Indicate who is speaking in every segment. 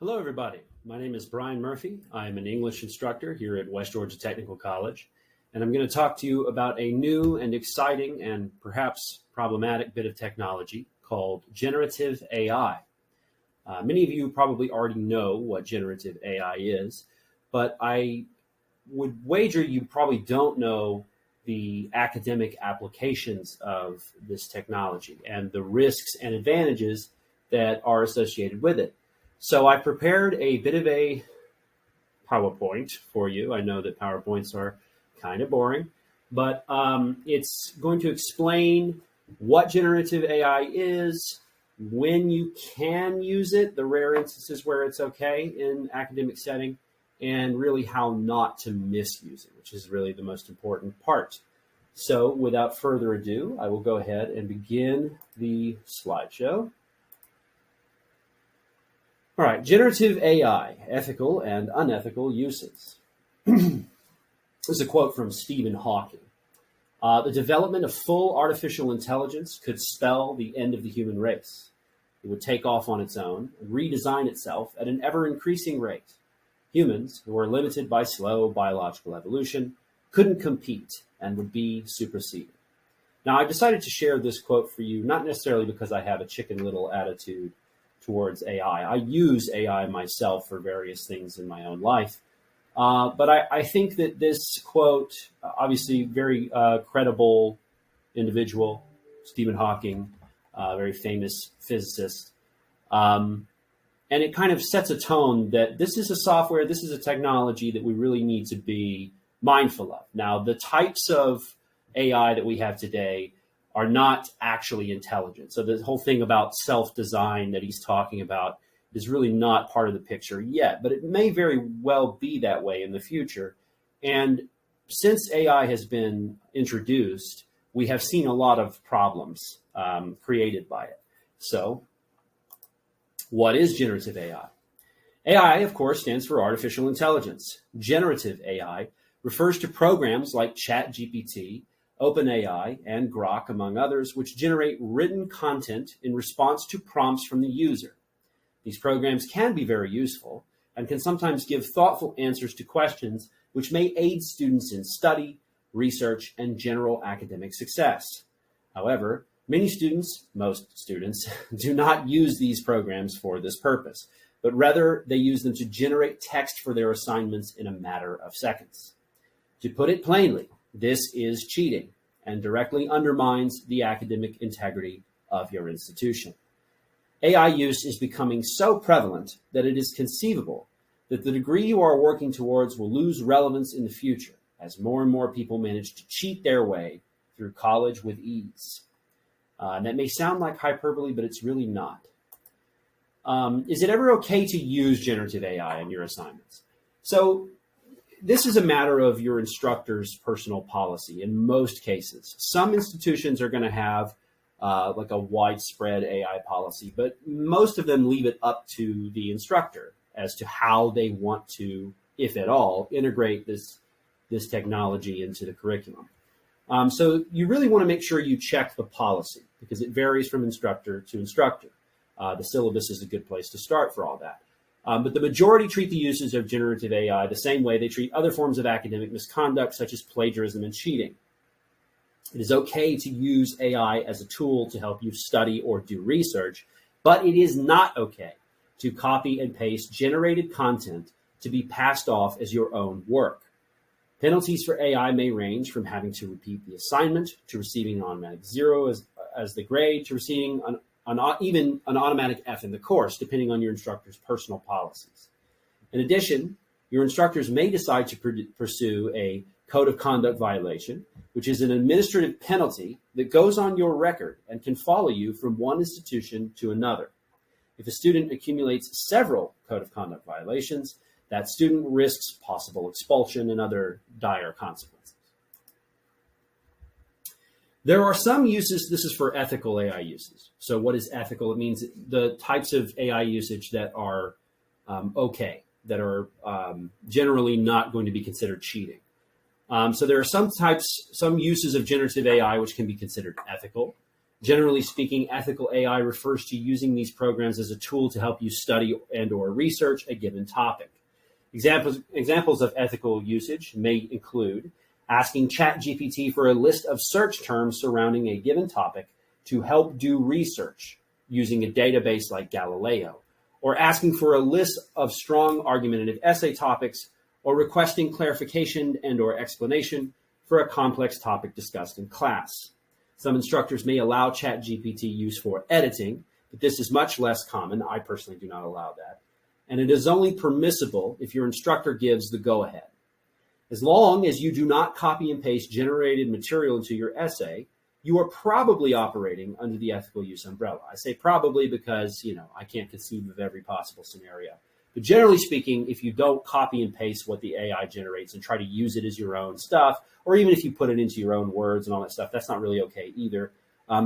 Speaker 1: Hello, everybody. My name is Brian Murphy. I'm an English instructor here at West Georgia Technical College, and I'm going to talk to you about a new and exciting and perhaps problematic bit of technology called generative AI. Many of you probably already know what generative AI is, but I would wager you probably don't know the academic applications of this technology and the risks and advantages that are associated with it. So I prepared a bit of a PowerPoint for you. I know that PowerPoints are kind of boring, but it's going to explain what generative AI is, when you can use it, the rare instances where it's okay in academic setting, and really how not to misuse it, which is really the most important part. So without further ado, I will go ahead and begin the slideshow. All right, generative AI, ethical and unethical uses. This is a quote from Stephen Hawking. The development of full artificial intelligence could spell the end of the human race. It would take off on its own and redesign itself at an ever-increasing rate. Humans, who are limited by slow biological evolution, couldn't compete and would be superseded. Now, I decided to share this quote for you, not necessarily because I have a Chicken Little attitude towards AI. I use AI myself for various things in my own life. But I think that this quote, obviously very credible individual, Stephen Hawking, very famous physicist, and it kind of sets a tone that this is a software, this is a technology that we really need to be mindful of. Now, the types of AI that we have today are not actually intelligent. So the whole thing about self-design that he's talking about is really not part of the picture yet, but it may very well be that way in the future. And since AI has been introduced, we have seen a lot of problems created by it. So what is generative AI? AI, of course, stands for artificial intelligence. Generative AI refers to programs like ChatGPT, OpenAI, and Grok, among others, which generate written content in response to prompts from the user. These programs can be very useful and can sometimes give thoughtful answers to questions which may aid students in study, research, and general academic success. However, most students, do not use these programs for this purpose, but rather they use them to generate text for their assignments in a matter of seconds. To put it plainly, this is cheating and directly undermines the academic integrity of your institution. AI use is becoming so prevalent that it is conceivable that the degree you are working towards will lose relevance in the future as more and more people manage to cheat their way through college with ease. And that may sound like hyperbole, but it's really not. Is it ever okay to use generative AI in your assignments? So this is a matter of your instructor's personal policy in most cases. Some institutions are going to have like a widespread AI policy, but most of them leave it up to the instructor as to how they want to, if at all, integrate this technology into the curriculum. So you really want to make sure you check the policy because it varies from instructor to instructor. The syllabus is a good place to start for all that. But the majority treat the uses of generative AI the same way they treat other forms of academic misconduct, such as plagiarism and cheating. It is okay to use AI as a tool to help you study or do research, but it is not okay to copy and paste generated content to be passed off as your own work. Penalties for AI may range from having to repeat the assignment, to receiving an automatic 0 as the grade, to receiving even an automatic F in the course, depending on your instructor's personal policies. In addition, your instructors may decide to pursue a code of conduct violation, which is an administrative penalty that goes on your record and can follow you from one institution to another. If a student accumulates several code of conduct violations, that student risks possible expulsion and other dire consequences. There are some uses, this is for ethical AI uses. So what is ethical? It means the types of AI usage that are okay, that are generally not going to be considered cheating. So there are some uses of generative AI which can be considered ethical. Generally speaking, ethical AI refers to using these programs as a tool to help you study and or research a given topic. Examples of ethical usage may include asking ChatGPT for a list of search terms surrounding a given topic to help do research using a database like Galileo, or asking for a list of strong argumentative essay topics, or requesting clarification and or explanation for a complex topic discussed in class. Some instructors may allow ChatGPT use for editing, but this is much less common. I personally do not allow that. And it is only permissible if your instructor gives the go-ahead. As long as you do not copy and paste generated material into your essay, you are probably operating under the ethical use umbrella. I say probably because, I can't conceive of every possible scenario. But generally speaking, if you don't copy and paste what the AI generates and try to use it as your own stuff, or even if you put it into your own words and all that stuff, that's not really okay either.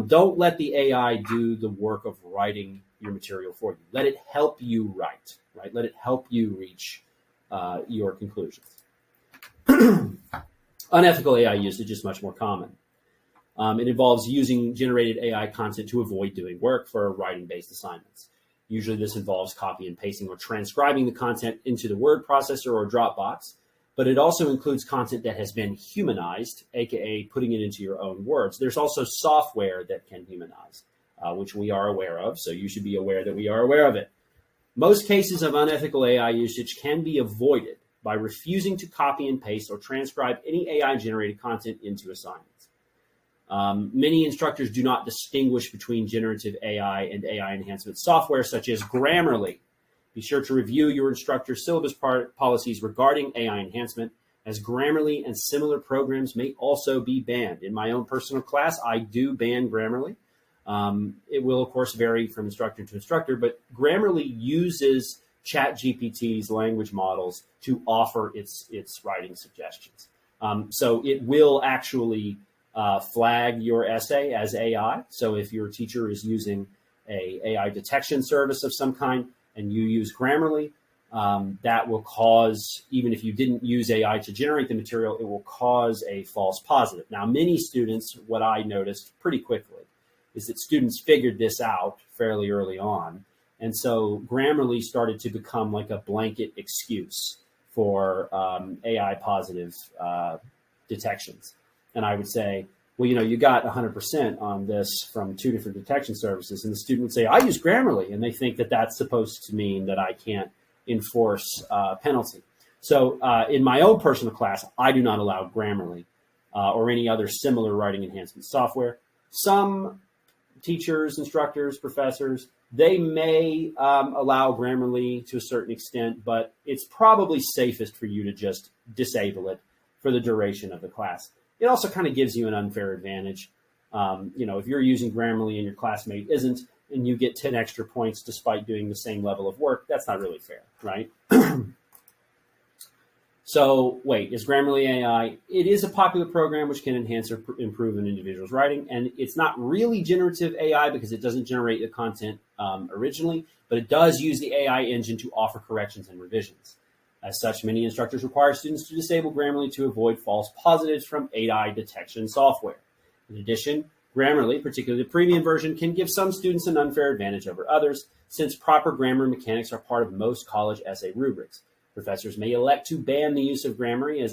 Speaker 1: Don't let the AI do the work of writing your material for you. Let it help you write, right? Let it help you reach your conclusions. Unethical AI usage is much more common. It involves using generated AI content to avoid doing work for writing-based assignments. Usually this involves copy and pasting or transcribing the content into the word processor or Dropbox, but it also includes content that has been humanized, aka putting it into your own words. There's also software that can humanize, which we are aware of, so you should be aware that we are aware of it. Most cases of unethical AI usage can be avoided by refusing to copy and paste or transcribe any AI-generated content into assignments. Many instructors do not distinguish between generative AI and AI enhancement software, such as Grammarly. Be sure to review your instructor's syllabus policies regarding AI enhancement, as Grammarly and similar programs may also be banned. In my own personal class, I do ban Grammarly. It will, of course, vary from instructor to instructor, but Grammarly uses ChatGPT's language models to offer its writing suggestions. So it will actually flag your essay as AI. So if your teacher is using a AI detection service of some kind and you use Grammarly, that will cause, even if you didn't use AI to generate the material, it will cause a false positive. Now, many students, what I noticed pretty quickly is that students figured this out fairly early on. And so Grammarly started to become like a blanket excuse for AI positive detections. And I would say, well, you got 100% on this from 2 different detection services. And the student would say, I use Grammarly. And they think that that's supposed to mean that I can't enforce penalty. So in my own personal class, I do not allow Grammarly or any other similar writing enhancement software. Some teachers, instructors, professors, they may allow Grammarly to a certain extent, but it's probably safest for you to just disable it for the duration of the class. It also kind of gives you an unfair advantage. If you're using Grammarly and your classmate isn't, and you get 10 extra points despite doing the same level of work, that's not really fair, right? So wait, is Grammarly AI? It is a popular program which can enhance or improve an individual's writing, and it's not really generative AI because it doesn't generate the content originally, but it does use the AI engine to offer corrections and revisions. As such, many instructors require students to disable Grammarly to avoid false positives from AI detection software. In addition, Grammarly, particularly the premium version, can give some students an unfair advantage over others, since proper grammar mechanics are part of most college essay rubrics. Professors may elect to ban the use of Grammarly,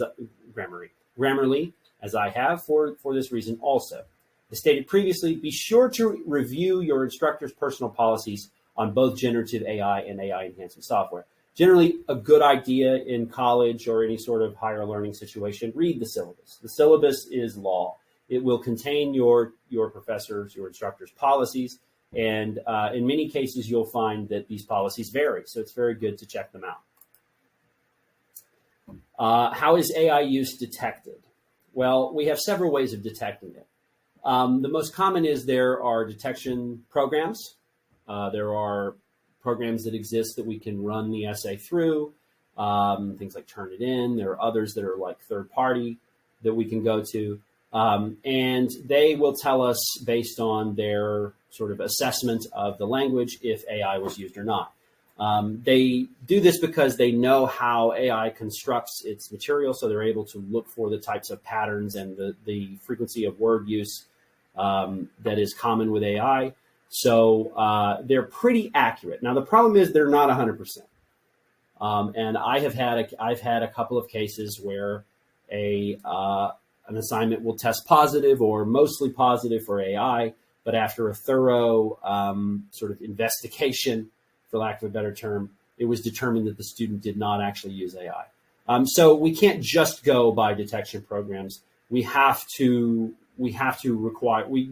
Speaker 1: as I have, for this reason also. As stated previously, be sure to review your instructor's personal policies on both generative AI and AI enhancement software. Generally, a good idea in college or any sort of higher learning situation, read the syllabus. The syllabus is law. It will contain your professor's, your instructor's policies, and in many cases, you'll find that these policies vary, so it's very good to check them out. How is AI use detected? Well, we have several ways of detecting it. The most common is there are detection programs. There are programs that exist that we can run the essay through, things like Turnitin. There are others that are like third party that we can go to. And they will tell us based on their sort of assessment of the language if AI was used or not. They do this because they know how AI constructs its material, so they're able to look for the types of patterns and the frequency of word use that is common with AI. So they're pretty accurate. Now, the problem is they're not 100%. And I've had a couple of cases where an assignment will test positive or mostly positive for AI, but after a thorough sort of investigation, for lack of a better term, it was determined that the student did not actually use AI. So we can't just go by detection programs. We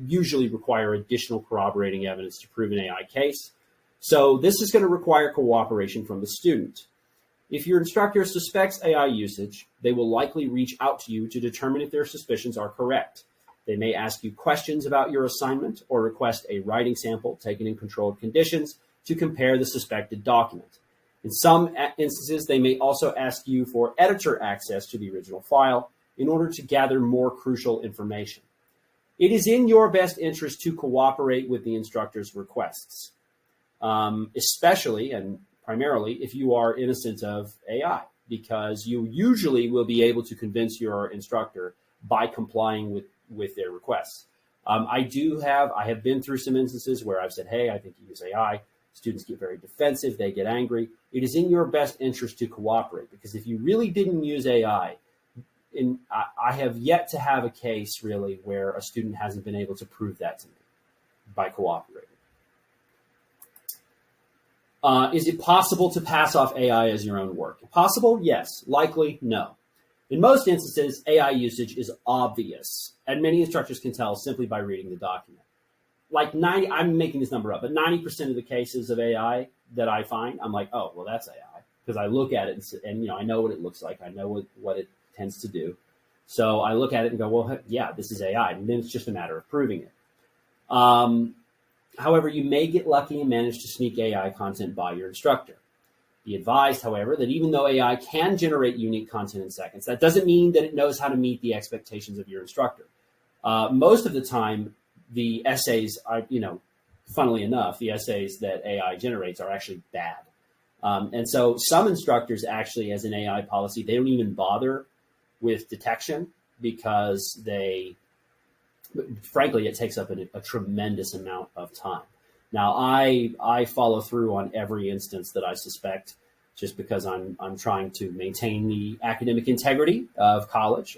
Speaker 1: usually require additional corroborating evidence to prove an AI case. So this is going to require cooperation from the student. If your instructor suspects AI usage, they will likely reach out to you to determine if their suspicions are correct. They may ask you questions about your assignment or request a writing sample taken in controlled conditions to compare the suspected document. In some instances, they may also ask you for editor access to the original file in order to gather more crucial information. It is in your best interest to cooperate with the instructor's requests, especially and primarily if you are innocent of AI, because you usually will be able to convince your instructor by complying with their requests. I have been through some instances where I've said, hey, I think you use AI. Students get very defensive. They get angry. It is in your best interest to cooperate, because if you really didn't use AI, I have yet to have a case really where a student hasn't been able to prove that to me by cooperating. Is it possible to pass off AI as your own work? Possible? Yes. Likely? No. In most instances, AI usage is obvious, and many instructors can tell simply by reading the document. I'm making this number up, but 90% of the cases of AI that I find, I'm like, oh, well, that's AI, because I look at it and I know what it looks like. I know what it tends to do. So I look at it and go, well, yeah, this is AI. And then it's just a matter of proving it. However, you may get lucky and manage to sneak AI content by your instructor. Be advised, however, that even though AI can generate unique content in seconds, that doesn't mean that it knows how to meet the expectations of your instructor. Most of the time, the essays are, funnily enough, the essays that AI generates are actually bad. And so some instructors actually, as an AI policy, they don't even bother with detection because frankly, it takes up a tremendous amount of time. Now, I follow through on every instance that I suspect, just because I'm trying to maintain the academic integrity of college.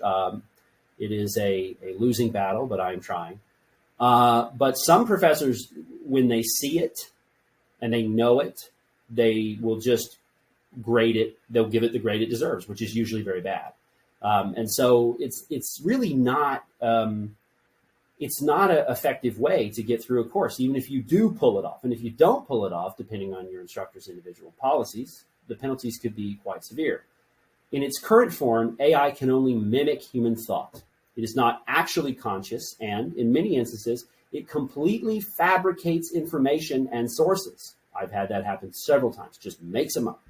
Speaker 1: It is a losing battle, but I'm trying. But some professors, when they see it and they know it, they will just grade it. They'll give it the grade it deserves, which is usually very bad. And so it's really not it's not an effective way to get through a course, even if you do pull it off. And if you don't pull it off, depending on your instructor's individual policies, the penalties could be quite severe. In its current form, AI can only mimic human thought. It is not actually conscious, and in many instances, it completely fabricates information and sources. I've had that happen several times, just makes them up.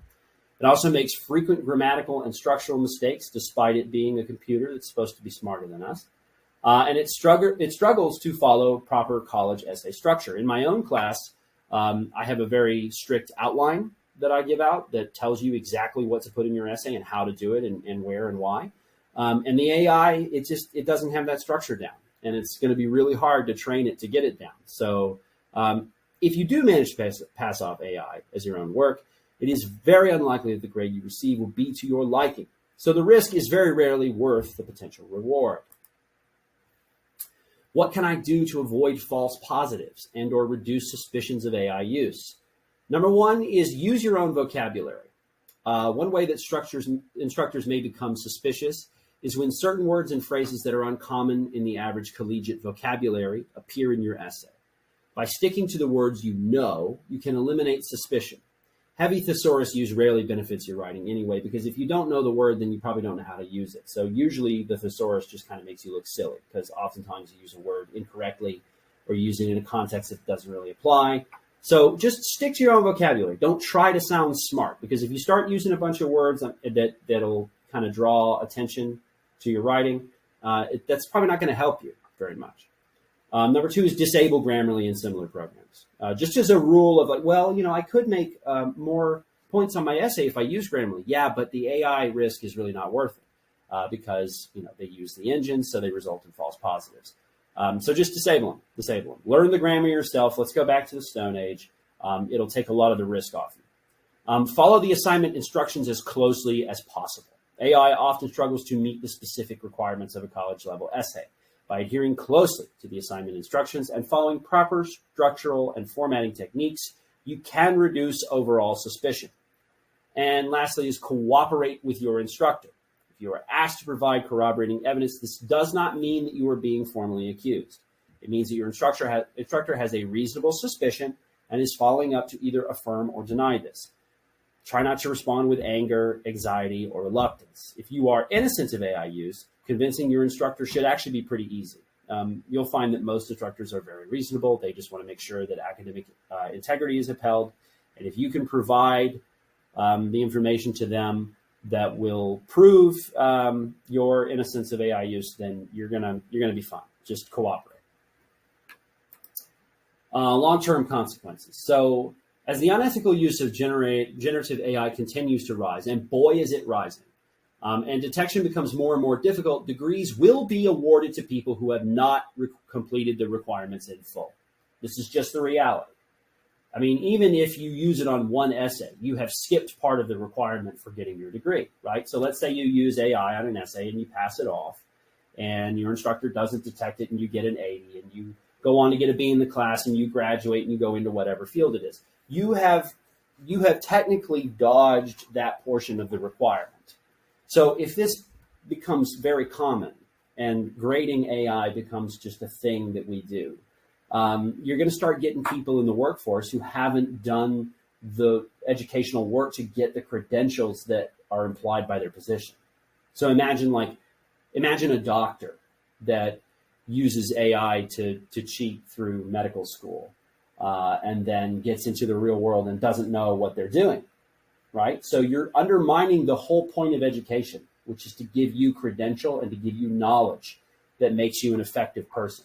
Speaker 1: It also makes frequent grammatical and structural mistakes, despite it being a computer that's supposed to be smarter than us. And it struggles to follow proper college essay structure. In my own class, I have a very strict outline that I give out that tells you exactly what to put in your essay and how to do it and where and why. And the AI, it doesn't have that structure down, and it's going to be really hard to train it to get it down. So if you do manage to pass off AI as your own work, it is very unlikely that the grade you receive will be to your liking. So the risk is very rarely worth the potential reward. What can I do to avoid false positives and or reduce suspicions of AI use? Number one is use your own vocabulary. One way that instructors may become suspicious is when certain words and phrases that are uncommon in the average collegiate vocabulary appear in your essay. By sticking to the words you know, you can eliminate suspicion. Heavy thesaurus use rarely benefits your writing anyway, because if you don't know the word, then you probably don't know how to use it. So usually the thesaurus just kind of makes you look silly, because oftentimes you use a word incorrectly or you use it in a context that doesn't really apply. So just stick to your own vocabulary. Don't try to sound smart, because if you start using a bunch of words that'll kind of draw attention to your writing, that's probably not going to help you very much. Number two is disable Grammarly and similar programs. Just as a rule of I could make more points on my essay if I use Grammarly. Yeah, but the AI risk is really not worth it because they use the engine, so they result in false positives. So just disable them. Learn the grammar yourself. Let's go back to the Stone Age. It'll take a lot of the risk off you. Follow the assignment instructions as closely as possible. AI often struggles to meet the specific requirements of a college-level essay. By adhering closely to the assignment instructions and following proper structural and formatting techniques, you can reduce overall suspicion. And lastly is cooperate with your instructor. If you are asked to provide corroborating evidence, this does not mean that you are being formally accused. It means that your instructor has a reasonable suspicion and is following up to either affirm or deny this. Try not to respond with anger, anxiety, or reluctance. If you are innocent of AI use, convincing your instructor should actually be pretty easy. You'll find that most instructors are very reasonable. They just want to make sure that academic integrity is upheld. And if you can provide the information to them that will prove your innocence of AI use, then you're gonna be fine. Just cooperate. Long-term consequences. So as the unethical use of generative AI continues to rise, and boy is it rising, and detection becomes more and more difficult, degrees will be awarded to people who have not completed the requirements in full. This is just the reality. I mean, even if you use it on one essay, you have skipped part of the requirement for getting your degree, right? So let's say you use AI on an essay and you pass it off, and your instructor doesn't detect it and you get an 80, and you go on to get a B in the class and you graduate and you go into whatever field it is. You have technically dodged that portion of the requirement. So if this becomes very common and grading AI becomes just a thing that we do, you're going to start getting people in the workforce who haven't done the educational work to get the credentials that are implied by their position. So imagine a doctor that uses AI to cheat through medical school, and then gets into the real world and doesn't know what they're doing, right? So you're undermining the whole point of education, which is to give you credential and to give you knowledge that makes you an effective person.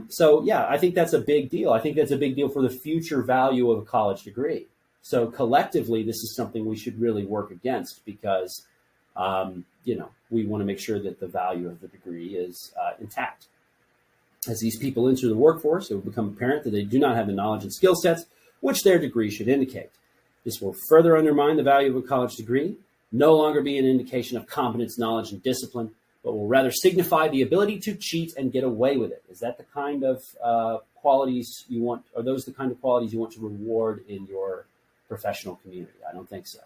Speaker 1: So yeah, I think that's a big deal. I think that's a big deal for the future value of a college degree. So collectively, this is something we should really work against because, we want to make sure that the value of the degree is intact. As these people enter the workforce, it will become apparent that they do not have the knowledge and skill sets which their degree should indicate. This will further undermine the value of a college degree, no longer be an indication of competence, knowledge, and discipline, but will rather signify the ability to cheat and get away with it. Is that the kind of qualities you want? Are those the kind of qualities you want to reward in your professional community? I don't think so.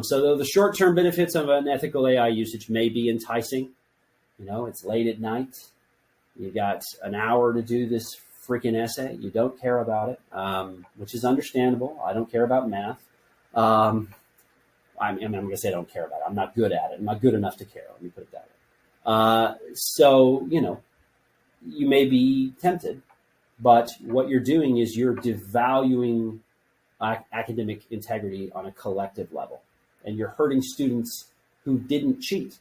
Speaker 1: So though the short-term benefits of unethical AI usage may be enticing, it's late at night, you got an hour to do this freaking essay, you don't care about it, which is understandable. I don't care about math. I'm going to say I don't care about it. I'm not good at it. I'm not good enough to care. Let me put it that way. So, you may be tempted, but what you're doing is you're devaluing academic integrity on a collective level. And you're hurting students who didn't cheat,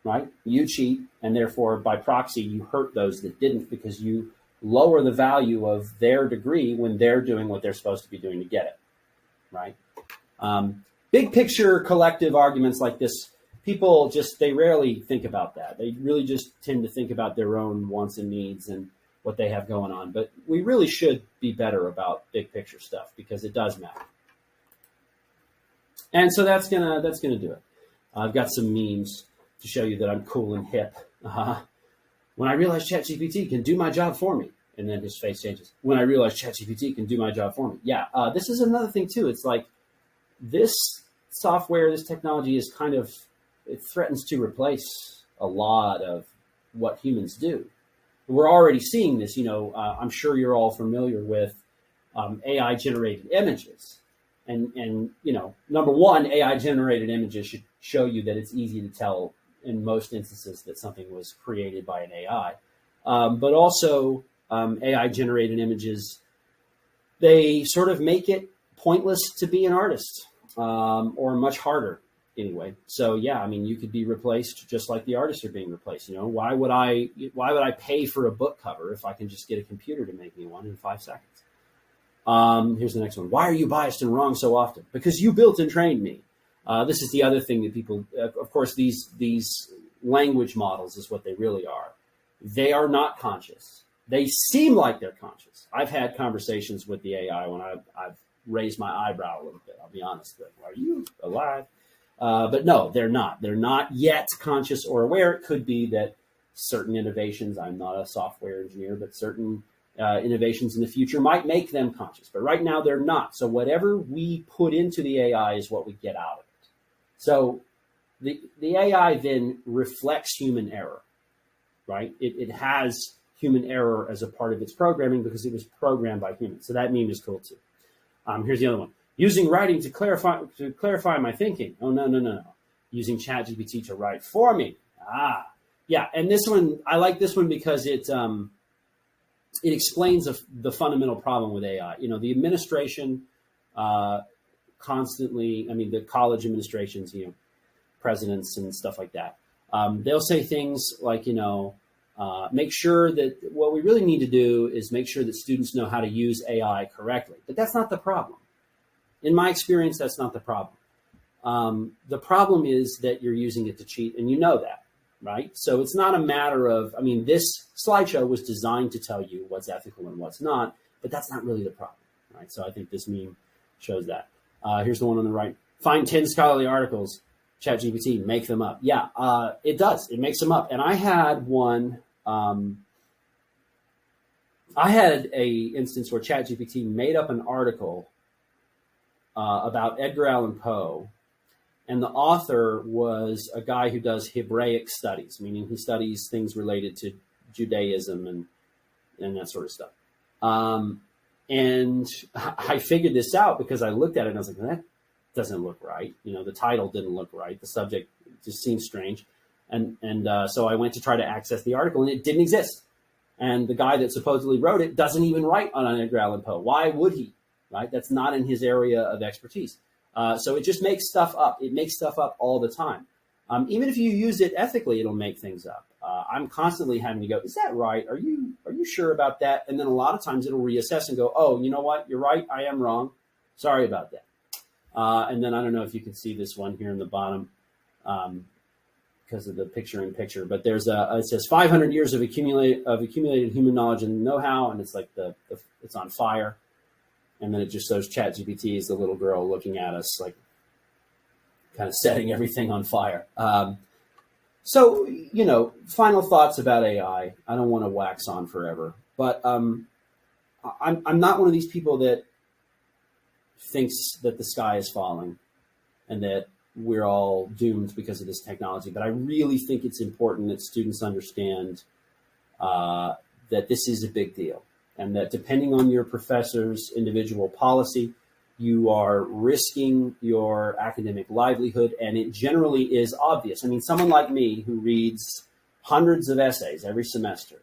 Speaker 1: right? You cheat, and therefore, by proxy, you hurt those that didn't because you lower the value of their degree when they're doing what they're supposed to be doing to get it, right? Big picture collective arguments like this, people they rarely think about that. They really just tend to think about their own wants and needs and what they have going on. But we really should be better about big picture stuff because it does matter. And so that's gonna do it. I've got some memes to show you that I'm cool and hip. When I realized ChatGPT can do my job for me, and then his face changes. When I realized ChatGPT can do my job for me. Yeah, this is another thing too. It's like this software, this technology is it threatens to replace a lot of what humans do. We're already seeing this. I'm sure you're all familiar with AI generated images. And number one, AI generated images should show you that it's easy to tell in most instances that something was created by an AI. But also AI generated images, they sort of make it pointless to be an artist, or much harder anyway. So yeah, you could be replaced just like the artists are being replaced. Why would I pay for a book cover if I can just get a computer to make me one in 5 seconds? Here's the next one. Why are you biased and wrong so often? Because you built and trained me. This is the other thing that people, of course, these language models is what they really are. They are not conscious. They seem like they're conscious. I've had conversations with the AI when I've raised my eyebrow a little bit. I'll be honest with you. Are you alive? But no, they're not. They're not yet conscious or aware. It could be that certain innovations, I'm not a software engineer, but certain innovations in the future might make them conscious. But right now, they're not. So whatever we put into the AI is what we get out of it. So the AI then reflects human error, right? It has human error as a part of its programming because it was programmed by humans. So that meme is cool too. Here's the other one. Using writing to clarify my thinking. Oh, no. Using ChatGPT to write for me. Yeah. And this one, I like this one because it explains the fundamental problem with AI. The administration constantly, the college administrations, presidents and stuff like that. They'll say things like, make sure that what we really need to do is make sure that students know how to use AI correctly. But that's not the problem. In my experience, that's not the problem. The problem is that you're using it to cheat, and you know that, right? So it's not a matter of, this slideshow was designed to tell you what's ethical and what's not, but that's not really the problem, right? So I think this meme shows that. Here's the one on the right. Find 10 scholarly articles, ChatGPT, make them up. Yeah, it does. It makes them up. And I had one, I had a instance where ChatGPT made up an article about Edgar Allan Poe, and the author was a guy who does Hebraic studies, meaning he studies things related to Judaism and that sort of stuff. And I figured this out because I looked at it and I was like, that doesn't look right. The title didn't look right. The subject just seems strange. And so I went to try to access the article, and it didn't exist. And the guy that supposedly wrote it doesn't even write on Edgar Allan Poe. Why would he? Right? That's not in his area of expertise. So it just makes stuff up. It makes stuff up all the time. Even if you use it ethically, it'll make things up. I'm constantly having to go, is that right? Are you sure about that? And then a lot of times it'll reassess and go, oh, you know what? You're right. I am wrong. Sorry about that. And then I don't know if you can see this one here in the bottom because of the picture-in-picture, but there's it says 500 years of accumulated human knowledge and know-how, and it's like it's on fire. And then it just shows ChatGPT as the little girl looking at us, like kind of setting everything on fire. So, final thoughts about AI. I don't want to wax on forever, but I'm not one of these people that thinks that the sky is falling and that we're all doomed because of this technology. But I really think it's important that students understand that this is a big deal. And that depending on your professor's individual policy, you are risking your academic livelihood, and it generally is obvious. Someone like me who reads hundreds of essays every semester,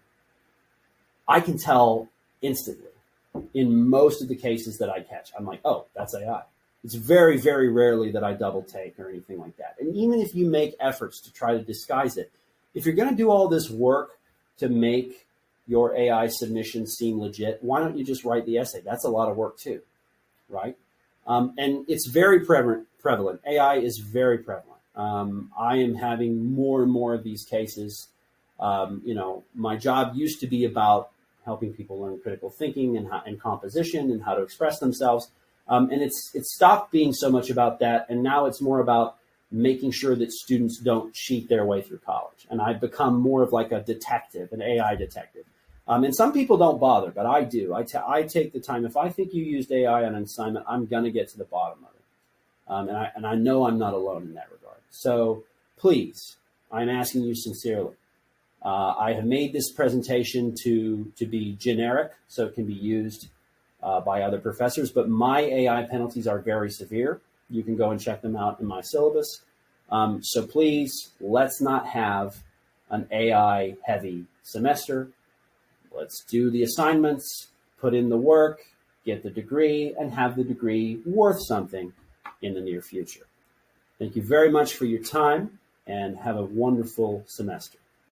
Speaker 1: I can tell instantly in most of the cases that I catch. I'm like, oh, that's AI. It's very, very rarely that I double take or anything like that. And even if you make efforts to try to disguise it, if you're going to do all this work to make your AI submission seem legit, why don't you just write the essay? That's a lot of work too, right? And it's very prevalent. AI is very prevalent. I am having more and more of these cases. My job used to be about helping people learn critical thinking and composition and how to express themselves. And it's stopped being so much about that. And now it's more about making sure that students don't cheat their way through college. And I've become more of like a detective, an AI detective. And some people don't bother, but I do. I take the time. If I think you used AI on an assignment, I'm going to get to the bottom of it. And I know I'm not alone in that regard. So please, I'm asking you sincerely. I have made this presentation to be generic, so it can be used by other professors, but my AI penalties are very severe. You can go and check them out in my syllabus. So please, let's not have an AI-heavy semester. Let's do the assignments, put in the work, get the degree, and have the degree worth something in the near future. Thank you very much for your time, and have a wonderful semester.